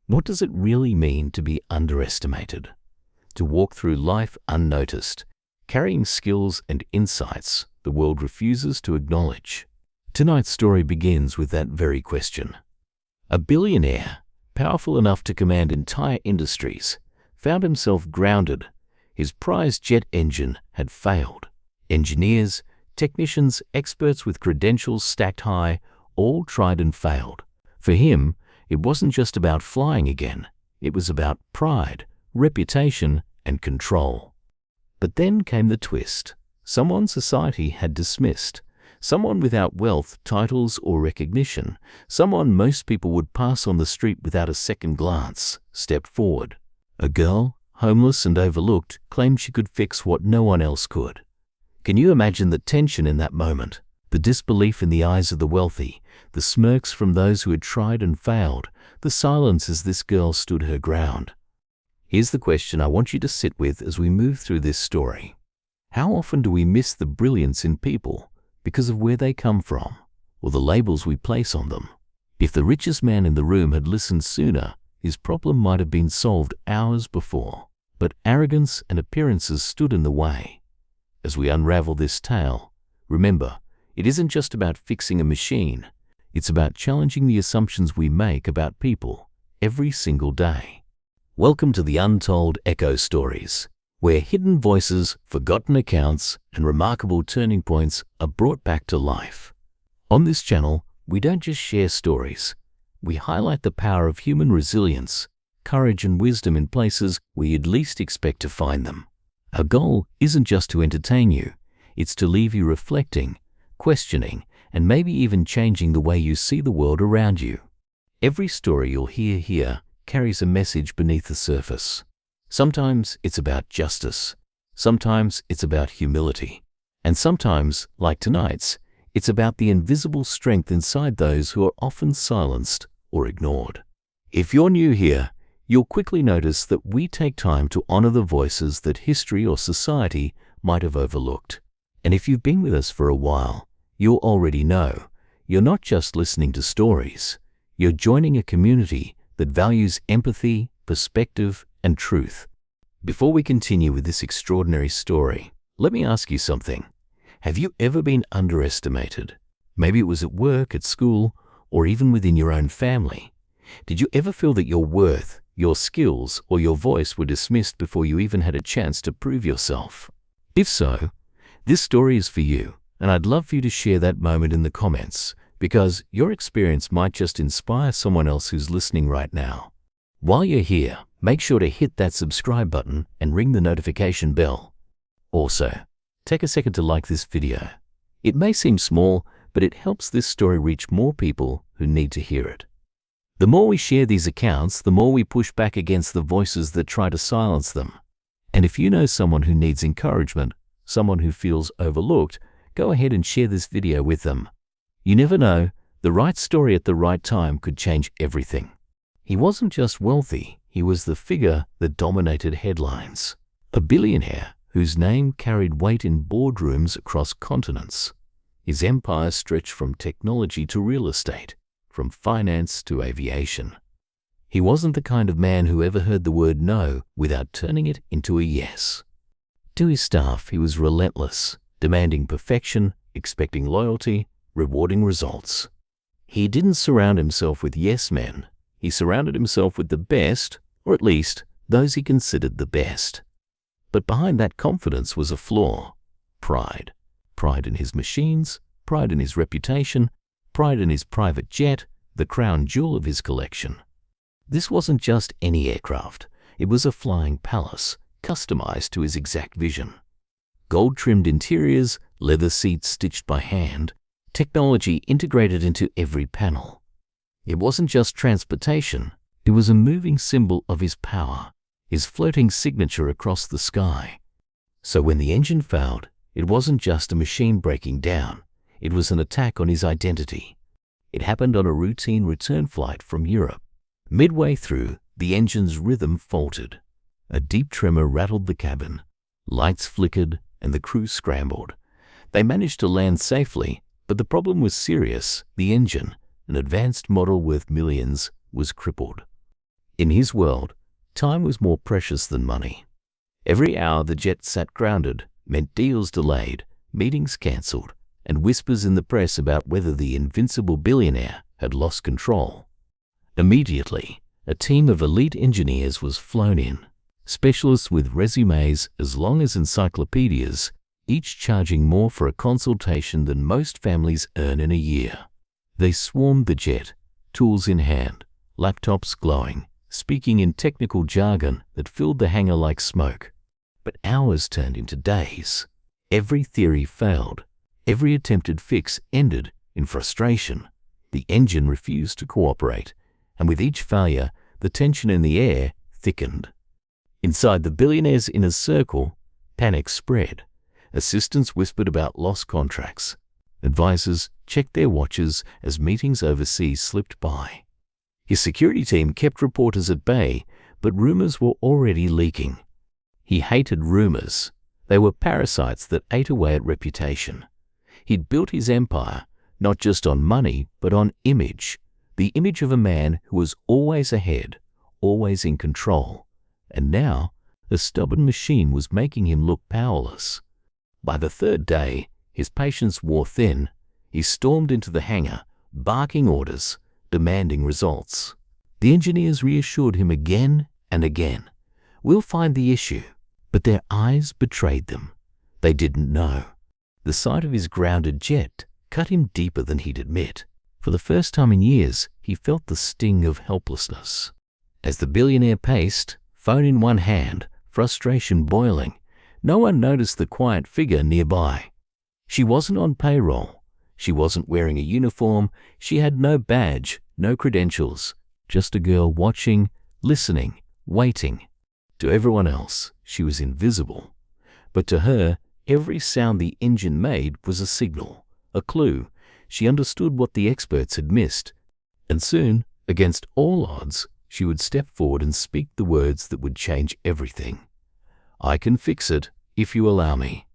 What does it really mean to be underestimated? To walk through life unnoticed, carrying skills and insights the world refuses to acknowledge? Tonight's story begins with that very question. A billionaire, powerful enough to command entire industries, found himself grounded. His prized jet engine had failed. Engineers, technicians, experts with credentials stacked high, all tried and failed. For him, it wasn't just about flying again. It was about pride, reputation, and control. But then came the twist. Someone society had dismissed. Someone without wealth, titles, or recognition. Someone most people would pass on the street without a second glance, stepped forward. A girl, homeless and overlooked, claimed she could fix what no one else could. Can you imagine the tension in that moment? The disbelief in the eyes of the wealthy, the smirks from those who had tried and failed, the silence as this girl stood her ground. Here's the question I want you to sit with as we move through this story. How often do we miss the brilliance in people because of where they come from, or the labels we place on them? If the richest man in the room had listened sooner, his problem might have been solved hours before. But arrogance and appearances stood in the way. As we unravel this tale, remember, it isn't just about fixing a machine. It's about challenging the assumptions we make about people every single day. Welcome to the Untold Echo Stories, where hidden voices, forgotten accounts, and remarkable turning points are brought back to life. On this channel, we don't just share stories. We highlight the power of human resilience, courage, and wisdom in places where you'd least expect to find them. Our goal isn't just to entertain you. It's to leave you reflecting, questioning, and maybe even changing the way you see the world around you. Every story you'll hear here carries a message beneath the surface. Sometimes it's about justice. Sometimes it's about humility. And sometimes, like tonight's, it's about the invisible strength inside those who are often silenced or ignored. If you're new here, you'll quickly notice that we take time to honor the voices that history or society might have overlooked. And if you've been with us for a while, you'll already know you're not just listening to stories. You're joining a community that values empathy, perspective, and truth. Before we continue with this extraordinary story, let me ask you something. Have you ever been underestimated? Maybe it was at work, at school, or even within your own family. Did you ever feel that your worth, your skills, or your voice were dismissed before you even had a chance to prove yourself? If so, this story is for you, and I'd love for you to share that moment in the comments, because your experience might just inspire someone else who's listening right now. While you're here, make sure to hit that subscribe button and ring the notification bell. Also, take a second to like this video. It may seem small, but it helps this story reach more people who need to hear it. The more we share these accounts, the more we push back against the voices that try to silence them. And if you know someone who needs encouragement, someone who feels overlooked, go ahead and share this video with them. You never know, the right story at the right time could change everything. He wasn't just wealthy, he was the figure that dominated headlines. A billionaire whose name carried weight in boardrooms across continents. His empire stretched from technology to real estate, from finance to aviation. He wasn't the kind of man who ever heard the word no without turning it into a yes. To his staff, he was relentless, demanding perfection, expecting loyalty, rewarding results. He didn't surround himself with yes men. He surrounded himself with the best, or at least those he considered the best. But behind that confidence was a flaw: pride. Pride in his machines, pride in his reputation, pride in his private jet, the crown jewel of his collection. This wasn't just any aircraft. It was a flying palace, customized to his exact vision. Gold-trimmed interiors, leather seats stitched by hand, technology integrated into every panel. It wasn't just transportation. It was a moving symbol of his power, his floating signature across the sky. So when the engine failed, it wasn't just a machine breaking down. It was an attack on his identity. It happened on a routine return flight from Europe. Midway through, the engine's rhythm faltered. A deep tremor rattled the cabin. Lights flickered and the crew scrambled. They managed to land safely, but the problem was serious. The engine, an advanced model worth millions, was crippled. In his world, time was more precious than money. Every hour the jet sat grounded meant deals delayed, meetings cancelled, and whispers in the press about whether the invincible billionaire had lost control. Immediately, a team of elite engineers was flown in, specialists with resumes as long as encyclopedias, each charging more for a consultation than most families earn in a year. They swarmed the jet, tools in hand, laptops glowing, speaking in technical jargon that filled the hangar like smoke. But hours turned into days. Every theory failed. Every attempted fix ended in frustration. The engine refused to cooperate, and with each failure, the tension in the air thickened. Inside the billionaire's inner circle, panic spread. Assistants whispered about lost contracts. Advisors checked their watches as meetings overseas slipped by. His security team kept reporters at bay, but rumors were already leaking. He hated rumors. They were parasites that ate away at reputation. He'd built his empire, not just on money, but on image. The image of a man who was always ahead, always in control. And now, the stubborn machine was making him look powerless. By the third day, his patience wore thin. He stormed into the hangar, barking orders, demanding results. The engineers reassured him again and again. "We'll find the issue." But their eyes betrayed them. They didn't know. The sight of his grounded jet cut him deeper than he'd admit. For the first time in years, he felt the sting of helplessness. As the billionaire paced, phone in one hand, frustration boiling, no one noticed the quiet figure nearby. She wasn't on payroll. She wasn't wearing a uniform. She had no badge, no credentials. Just a girl watching, listening, waiting. To everyone else, she was invisible. But to her, every sound the engine made was a signal, a clue. She understood what the experts had missed. And soon, against all odds, she would step forward and speak the words that would change everything. "I can fix it, if you allow me."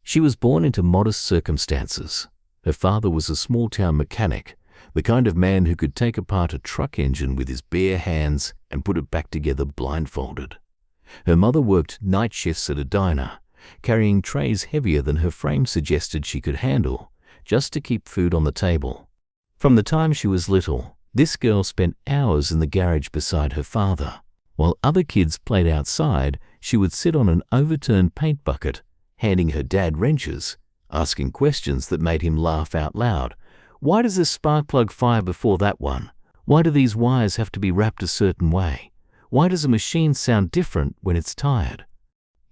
She was born into modest circumstances. Her father was a small-town mechanic, the kind of man who could take apart a truck engine with his bare hands and put it back together blindfolded. Her mother worked night shifts at a diner, carrying trays heavier than her frame suggested she could handle, just to keep food on the table. From the time she was little, this girl spent hours in the garage beside her father. While other kids played outside, she would sit on an overturned paint bucket, handing her dad wrenches, asking questions that made him laugh out loud. "Why does this spark plug fire before that one? Why do these wires have to be wrapped a certain way? Why does a machine sound different when it's tired?"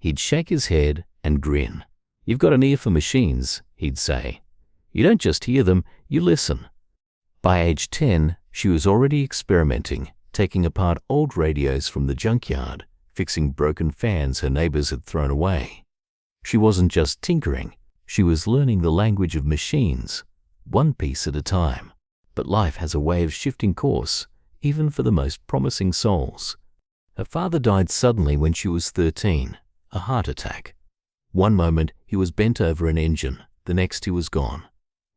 He'd shake his head and grin. "You've got an ear for machines," he'd say. "You don't just hear them, you listen." By age 10, she was already experimenting, taking apart old radios from the junkyard, fixing broken fans her neighbors had thrown away. She wasn't just tinkering, she was learning the language of machines, one piece at a time. But life has a way of shifting course, even for the most promising souls. Her father died suddenly when she was 13, a heart attack. One moment he was bent over an engine, the next he was gone.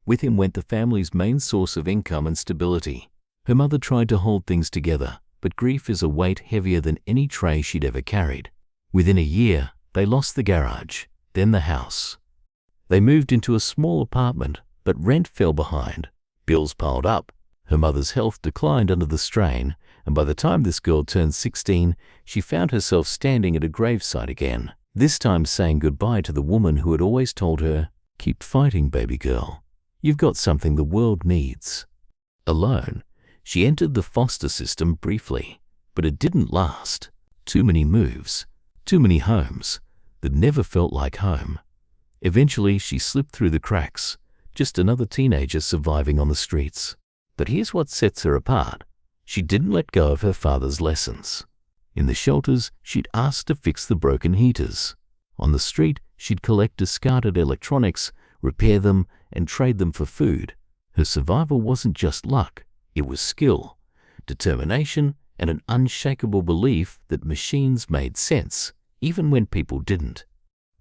With him went the family's main source of income and stability. Her mother tried to hold things together, but grief is a weight heavier than any tray she'd ever carried. Within a year, they lost the garage, then the house. They moved into a small apartment, but rent fell behind. Bills piled up. Her mother's health declined under the strain, and by the time this girl turned 16, she found herself standing at a gravesite again, this time saying goodbye to the woman who had always told her, "Keep fighting, baby girl. You've got something the world needs." Alone, she entered the foster system briefly, but it didn't last. Too many moves, too many homes that never felt like home. Eventually, she slipped through the cracks, just another teenager surviving on the streets. But here's what sets her apart. She didn't let go of her father's lessons. In the shelters, she'd asked to fix the broken heaters. On the street, she'd collect discarded electronics, repair them, and trade them for food. Her survival wasn't just luck, it was skill, determination, and an unshakable belief that machines made sense, even when people didn't.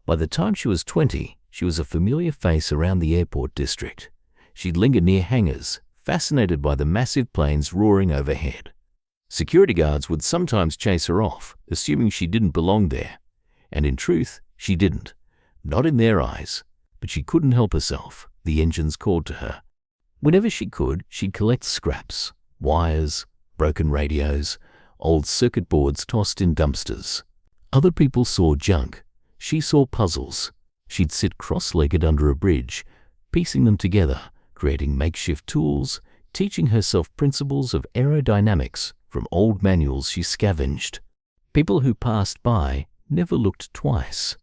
By the time she was 20, she was a familiar face around the airport district. She'd linger near hangars, fascinated by the massive planes roaring overhead. Security guards would sometimes chase her off, assuming she didn't belong there. And in truth, she didn't. Not in their eyes. But she couldn't help herself. The engines called to her. Whenever she could, she'd collect scraps, wires, broken radios, old circuit boards tossed in dumpsters. Other people saw junk. She saw puzzles. She'd sit cross-legged under a bridge, piecing them together, creating makeshift tools, teaching herself principles of aerodynamics from old manuals she scavenged. People who passed by never looked twice.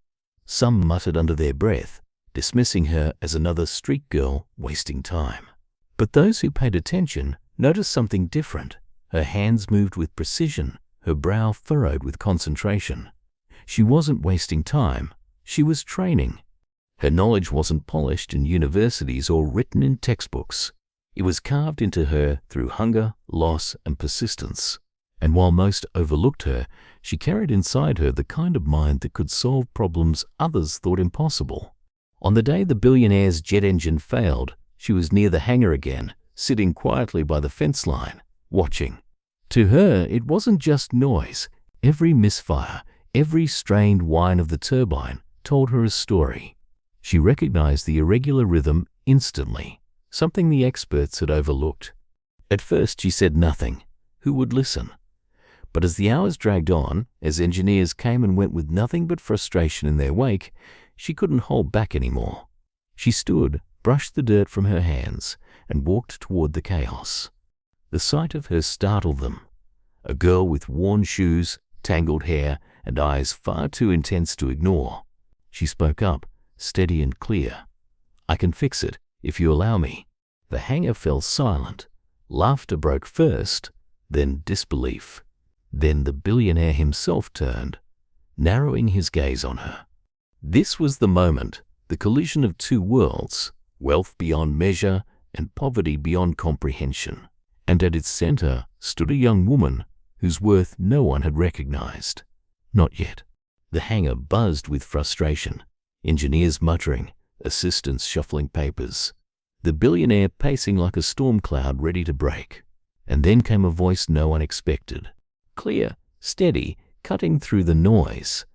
Some muttered under their breath, dismissing her as another street girl wasting time. But those who paid attention noticed something different. Her hands moved with precision, her brow furrowed with concentration. She wasn't wasting time, she was training. Her knowledge wasn't polished in universities or written in textbooks. It was carved into her through hunger, loss, and persistence. And while most overlooked her, she carried inside her the kind of mind that could solve problems others thought impossible. On the day the billionaire's jet engine failed, she was near the hangar again, sitting quietly by the fence line, watching. To her, it wasn't just noise. Every misfire, every strained whine of the turbine told her a story. She recognized the irregular rhythm instantly, something the experts had overlooked. At first, she said nothing. Who would listen? But as the hours dragged on, as engineers came and went with nothing but frustration in their wake, she couldn't hold back anymore. She stood, brushed the dirt from her hands, and walked toward the chaos. The sight of her startled them. A girl with worn shoes, tangled hair, and eyes far too intense to ignore. She spoke up, steady and clear. "I can fix it, if you allow me." The hangar fell silent. Laughter broke first, then disbelief. Then the billionaire himself turned, narrowing his gaze on her. This was the moment, the collision of two worlds, wealth beyond measure and poverty beyond comprehension. And at its center stood a young woman whose worth no one had recognized. Not yet. The hangar buzzed with frustration, engineers muttering, assistants shuffling papers, the billionaire pacing like a storm cloud ready to break. And then came a voice no one expected. Clear, steady, cutting through the noise.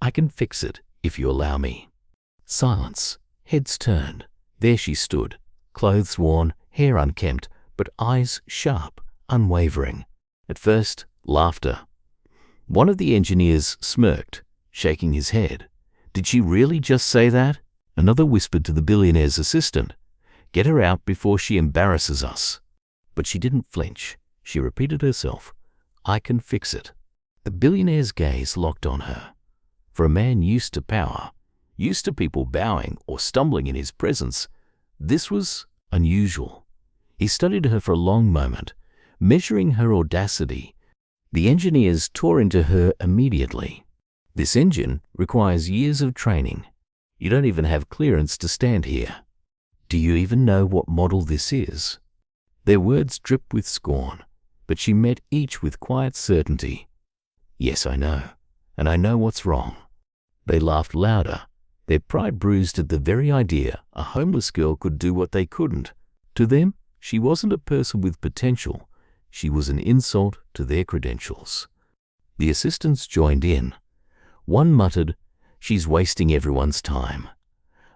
"I can fix it, if you allow me." Silence. Heads turned. There she stood, clothes worn, hair unkempt, but eyes sharp, unwavering. At first, laughter. One of the engineers smirked, shaking his head. Did she really just say that? Another whispered to the billionaire's assistant, "Get her out before she embarrasses us." But she didn't flinch. She repeated herself, "I can fix it." The billionaire's gaze locked on her. For a man used to power, used to people bowing or stumbling in his presence, this was unusual. He studied her for a long moment, measuring her audacity. The engineers tore into her immediately. "This engine requires years of training. You don't even have clearance to stand here. Do you even know what model this is?" Their words dripped with scorn, but she met each with quiet certainty. "Yes, I know, and I know what's wrong." They laughed louder, their pride bruised at the very idea a homeless girl could do what they couldn't. To them, she wasn't a person with potential. She was an insult to their credentials. The assistants joined in. One muttered, "She's wasting everyone's time."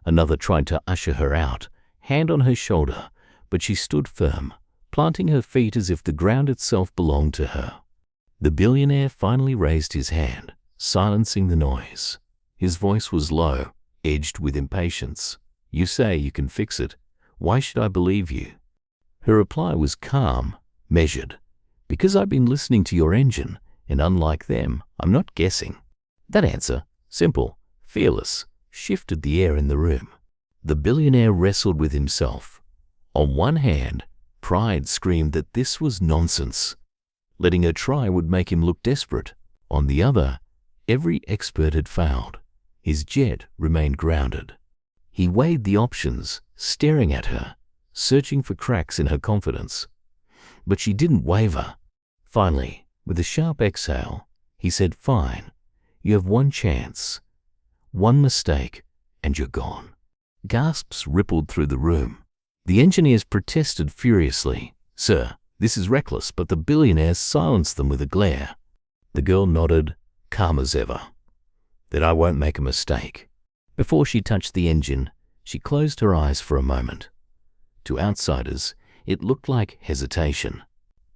Another tried to usher her out, hand on her shoulder, but she stood firm, planting her feet as if the ground itself belonged to her. The billionaire finally raised his hand, silencing the noise. His voice was low, edged with impatience. "You say you can fix it. Why should I believe you?" Her reply was calm, measured. "Because I've been listening to your engine, and unlike them, I'm not guessing." That answer, simple, fearless, shifted the air in the room. The billionaire wrestled with himself. On one hand, pride screamed that this was nonsense. Letting her try would make him look desperate. On the other, every expert had failed. His jet remained grounded. He weighed the options, staring at her, searching for cracks in her confidence. But she didn't waver. Finally, with a sharp exhale, he said, "Fine, you have one chance. One mistake, and you're gone." Gasps rippled through the room. The engineers protested furiously. "Sir, This is reckless, but the billionaire silenced them with a glare. The girl nodded, calm as ever. Then I won't make a mistake. Before she touched the engine, she closed her eyes for a moment. To outsiders, it looked like hesitation.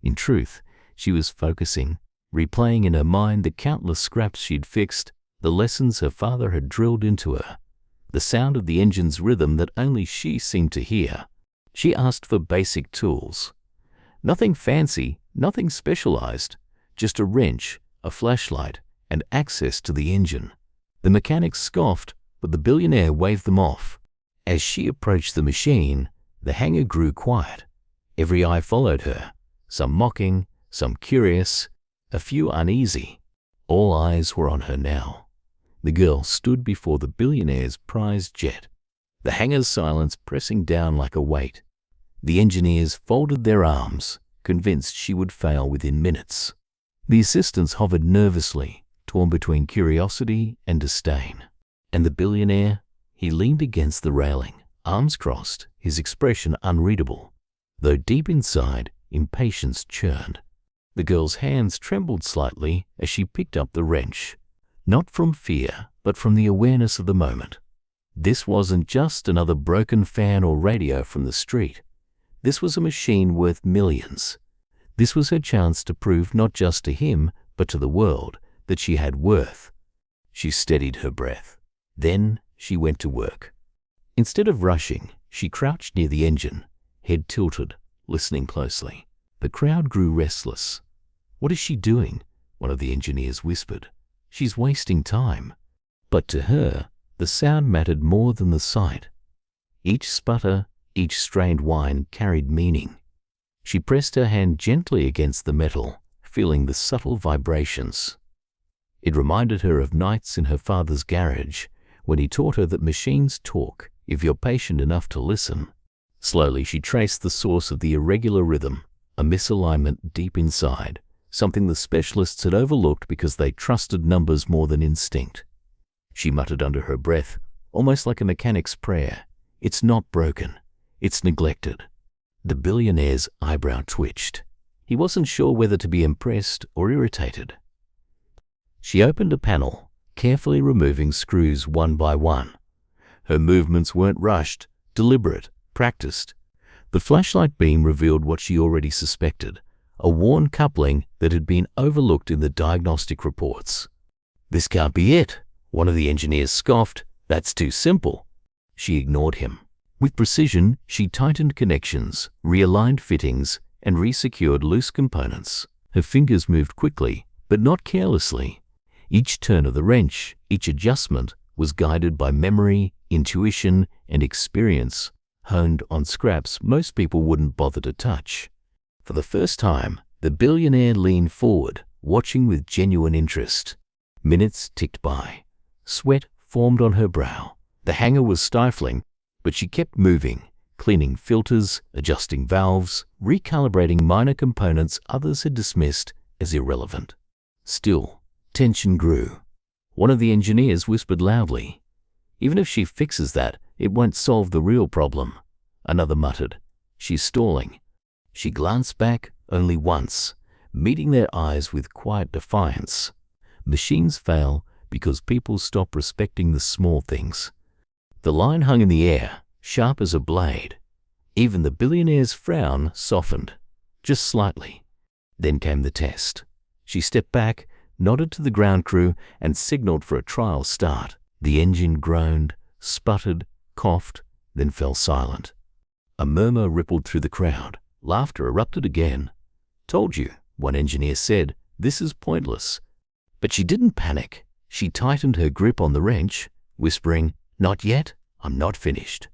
In truth, she was focusing, replaying in her mind the countless scraps she'd fixed, the lessons her father had drilled into her, the sound of the engine's rhythm that only she seemed to hear. She asked for basic tools. Nothing fancy, nothing specialized, just a wrench, a flashlight, and access to the engine. The mechanics scoffed, but the billionaire waved them off. As she approached the machine, the hangar grew quiet. Every eye followed her, some mocking, some curious, a few uneasy. All eyes were on her now. The girl stood before the billionaire's prized jet, the hangar's silence pressing down like a weight. The engineers folded their arms, convinced she would fail within minutes. The assistants hovered nervously, torn between curiosity and disdain. And the billionaire, he leaned against the railing, arms crossed, his expression unreadable, though deep inside, impatience churned. The girl's hands trembled slightly as she picked up the wrench, not from fear, but from the awareness of the moment. This wasn't just another broken fan or radio from the street. This was a machine worth millions. This was her chance to prove not just to him, but to the world, that she had worth. She steadied her breath. Then she went to work. Instead of rushing, she crouched near the engine, head tilted, listening closely. The crowd grew restless. "What is she doing?" one of the engineers whispered. "She's wasting time." But to her, the sound mattered more than the sight. Each sputter, each strained whine carried meaning. She pressed her hand gently against the metal, feeling the subtle vibrations. It reminded her of nights in her father's garage, when he taught her that machines talk if you're patient enough to listen. Slowly she traced the source of the irregular rhythm, a misalignment deep inside, something the specialists had overlooked because they trusted numbers more than instinct. She muttered under her breath, almost like a mechanic's prayer, "It's not broken, it's neglected." The billionaire's eyebrow twitched. He wasn't sure whether to be impressed or irritated. She opened a panel, carefully removing screws one by one. Her movements weren't rushed, deliberate, practiced. The flashlight beam revealed what she already suspected, a worn coupling that had been overlooked in the diagnostic reports. "This can't be it," one of the engineers scoffed. "That's too simple." She ignored him. With precision, she tightened connections, realigned fittings, and resecured loose components. Her fingers moved quickly, but not carelessly. Each turn of the wrench, each adjustment, was guided by memory, intuition, and experience, honed on scraps most people wouldn't bother to touch. For the first time, the billionaire leaned forward, watching with genuine interest. Minutes ticked by. Sweat formed on her brow. The hangar was stifling, but she kept moving, cleaning filters, adjusting valves, recalibrating minor components others had dismissed as irrelevant. Still, tension grew. One of the engineers whispered loudly, "Even if she fixes that, it won't solve the real problem." Another muttered, "She's stalling." She glanced back only once, meeting their eyes with quiet defiance. Machines fail because people stop respecting the small things. The line hung in the air, sharp as a blade. Even the billionaire's frown softened, just slightly. Then came the test. She stepped back, nodded to the ground crew, and signaled for a trial start. The engine groaned, sputtered, coughed, then fell silent. A murmur rippled through the crowd. Laughter erupted again. "Told you," one engineer said, "this is pointless." But she didn't panic. She tightened her grip on the wrench, whispering, "Not yet, I'm not finished."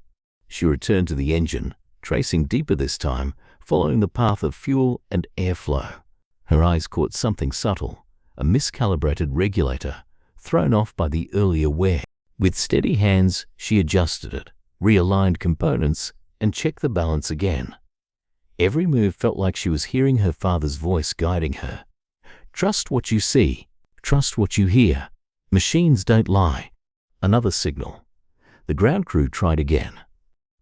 She returned to the engine, tracing deeper this time, following the path of fuel and airflow. Her eyes caught something subtle, a miscalibrated regulator, thrown off by the earlier wear. With steady hands, she adjusted it, realigned components, and checked the balance again. Every move felt like she was hearing her father's voice guiding her. "Trust what you see. Trust what you hear. Machines don't lie." Another signal. The ground crew tried again.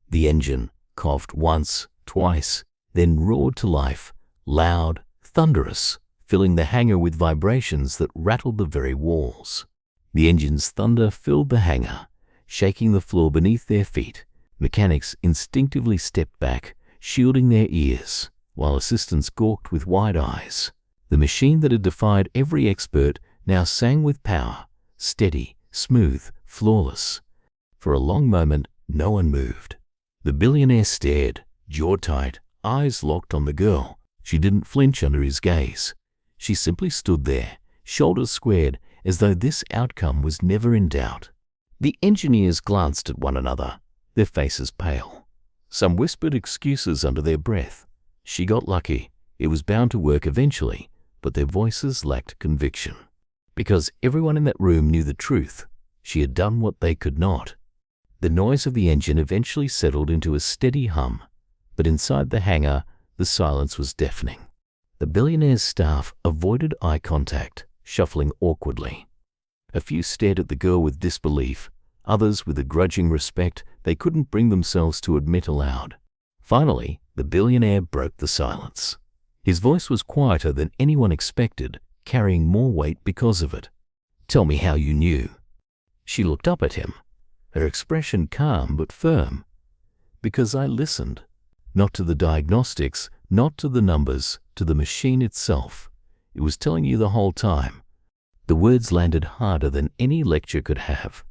The engine coughed once, twice, then roared to life, loud, thunderous, filling the hangar with vibrations that rattled the very walls. The engine's thunder filled the hangar, shaking the floor beneath their feet. Mechanics instinctively stepped back, shielding their ears, while assistants gawked with wide eyes. The machine that had defied every expert now sang with power, steady, smooth, flawless. For a long moment, no one moved. The billionaire stared, jaw tight, eyes locked on the girl. She didn't flinch under his gaze. She simply stood there, shoulders squared, as though this outcome was never in doubt. The engineers glanced at one another, their faces pale. Some whispered excuses under their breath. She got lucky. It was bound to work eventually, but their voices lacked conviction. Because everyone in that room knew the truth. She had done what they could not. The noise of the engine eventually settled into a steady hum, but inside the hangar, the silence was deafening. The billionaire's staff avoided eye contact, shuffling awkwardly. A few stared at the girl with disbelief, others with a grudging respect they couldn't bring themselves to admit aloud. Finally, the billionaire broke the silence. His voice was quieter than anyone expected, carrying more weight because of it. "Tell me how you knew." She looked up at him, her expression calm but firm. "Because I listened. Not to the diagnostics, not to the numbers, to the machine itself. It was telling you the whole time." The words landed harder than any lecture could have.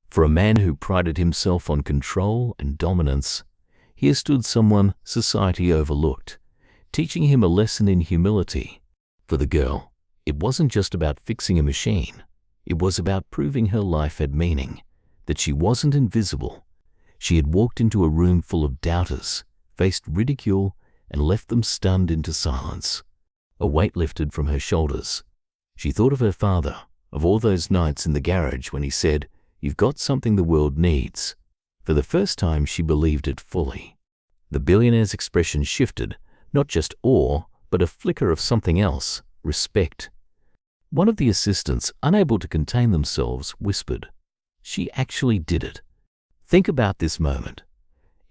For a man who prided himself on control and dominance, here stood someone society overlooked, teaching him a lesson in humility. For the girl, it wasn't just about fixing a machine. It was about proving her life had meaning, that she wasn't invisible. She had walked into a room full of doubters, faced ridicule, and left them stunned into silence. A weight lifted from her shoulders. She thought of her father, of all those nights in the garage when he said, "You've got something the world needs." For the first time, she believed it fully. The billionaire's expression shifted, not just awe, but a flicker of something else, respect. One of the assistants, unable to contain themselves, whispered, "She actually did it." Think about this moment.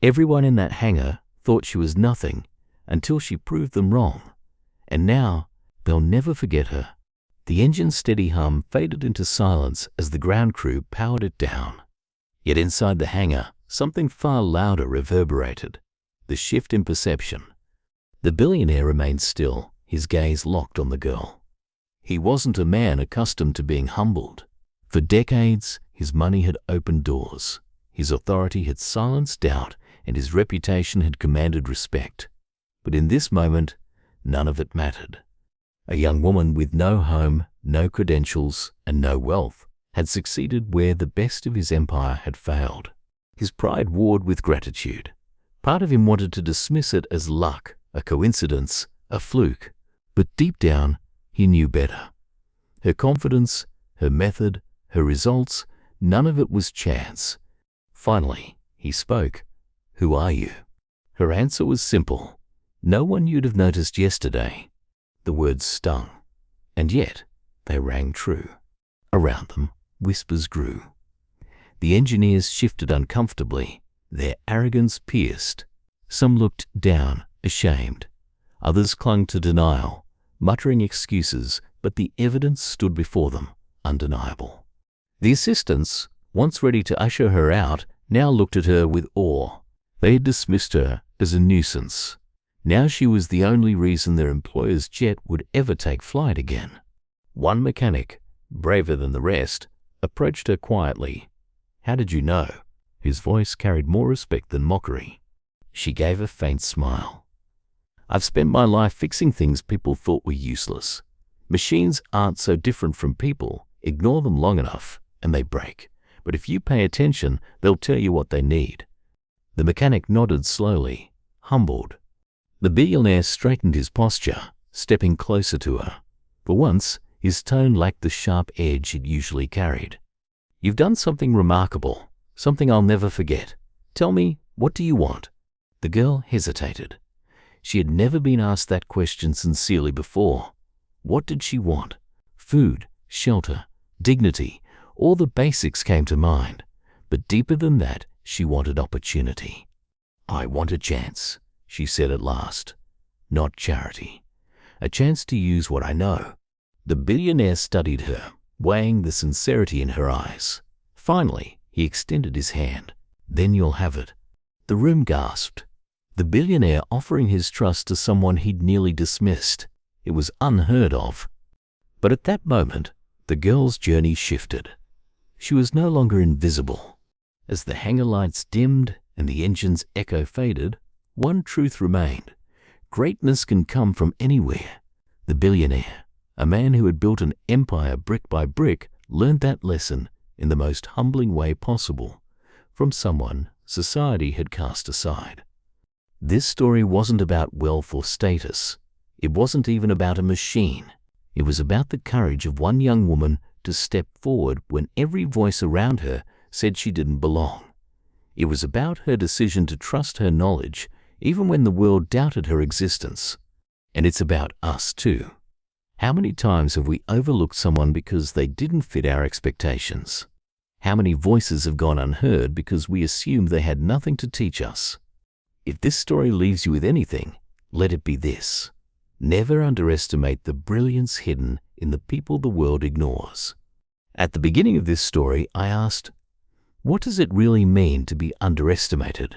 Everyone in that hangar thought she was nothing until she proved them wrong. And now, they'll never forget her. The engine's steady hum faded into silence as the ground crew powered it down. Yet inside the hangar, something far louder reverberated. The shift in perception. The billionaire remained still, his gaze locked on the girl. He wasn't a man accustomed to being humbled. For decades, his money had opened doors. His authority had silenced doubt, and his reputation had commanded respect. But in this moment, none of it mattered. A young woman with no home, no credentials, and no wealth had succeeded where the best of his empire had failed. His pride warred with gratitude. Part of him wanted to dismiss it as luck, a coincidence, a fluke. But deep down, he knew better. Her confidence, her method, her results, none of it was chance. Finally, he spoke. "Who are you?" Her answer was simple. "No one you'd have noticed yesterday." The words stung, and yet they rang true. Around them, whispers grew. The engineers shifted uncomfortably, their arrogance pierced. Some looked down, ashamed. Others clung to denial, muttering excuses, but the evidence stood before them, undeniable. The assistants, once ready to usher her out, now looked at her with awe. They had dismissed her as a nuisance. Now she was the only reason their employer's jet would ever take flight again. One mechanic, braver than the rest, approached her quietly. "How did you know?" His voice carried more respect than mockery. She gave a faint smile. "I've spent my life fixing things people thought were useless. Machines aren't so different from people. Ignore them long enough, and they break. But if you pay attention, they'll tell you what they need." The mechanic nodded slowly, humbled. The billionaire straightened his posture, stepping closer to her. For once, his tone lacked the sharp edge it usually carried. "You've done something remarkable, something I'll never forget. Tell me, what do you want?" The girl hesitated. She had never been asked that question sincerely before. What did she want? Food, shelter, dignity, all the basics came to mind. But deeper than that, she wanted opportunity. "I want a chance," she said at last. "Not charity. a chance to use what I know. The billionaire studied her, weighing the sincerity in her eyes. Finally, he extended his hand. "Then you'll have it." The room gasped. The billionaire offering his trust to someone he'd nearly dismissed. It was unheard of. But at that moment, the girl's journey shifted. She was no longer invisible. As the hangar lights dimmed and the engine's echo faded, one truth remained. Greatness can come from anywhere. The billionaire, a man who had built an empire brick by brick, learned that lesson in the most humbling way possible, from someone society had cast aside. This story wasn't about wealth or status. It wasn't even about a machine. It was about the courage of one young woman to step forward when every voice around her said she didn't belong. It was about her decision to trust her knowledge even when the world doubted her existence. And it's about us too. How many times have we overlooked someone because they didn't fit our expectations? How many voices have gone unheard because we assumed they had nothing to teach us? If this story leaves you with anything, let it be this: never underestimate the brilliance hidden in the people the world ignores. At the beginning of this story, I asked, what does it really mean to be underestimated?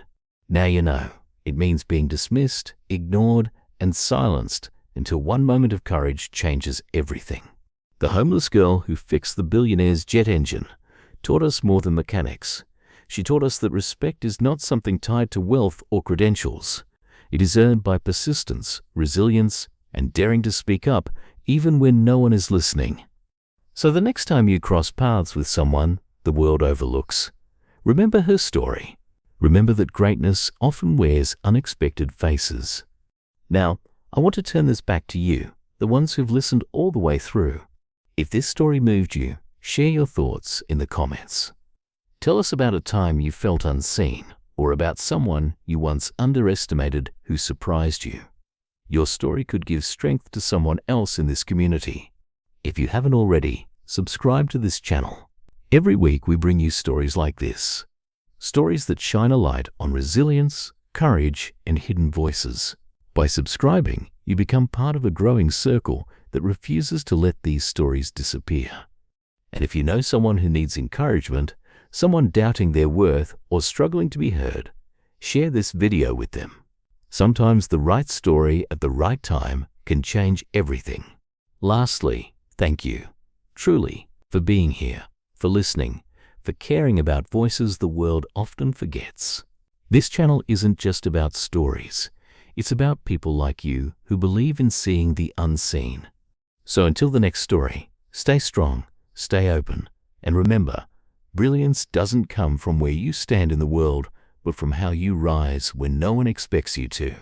Now you know. It means being dismissed, ignored, and silenced until one moment of courage changes everything. The homeless girl who fixed the billionaire's jet engine taught us more than mechanics. She taught us that respect is not something tied to wealth or credentials. It is earned by persistence, resilience, and daring to speak up even when no one is listening. So the next time you cross paths with someone the world overlooks, remember her story. Remember that greatness often wears unexpected faces. Now, I want to turn this back to you, the ones who've listened all the way through. If this story moved you, share your thoughts in the comments. Tell us about a time you felt unseen, or about someone you once underestimated who surprised you. Your story could give strength to someone else in this community. If you haven't already, subscribe to this channel. Every week we bring you stories like this. Stories that shine a light on resilience, courage, and hidden voices. By subscribing, you become part of a growing circle that refuses to let these stories disappear. And if you know someone who needs encouragement, someone doubting their worth or struggling to be heard, share this video with them. Sometimes the right story at the right time can change everything. Lastly, thank you, truly, for being here, for listening, for caring about voices the world often forgets. This channel isn't just about stories. It's about people like you who believe in seeing the unseen. So until the next story, stay strong, stay open, and remember, brilliance doesn't come from where you stand in the world, but from how you rise when no one expects you to.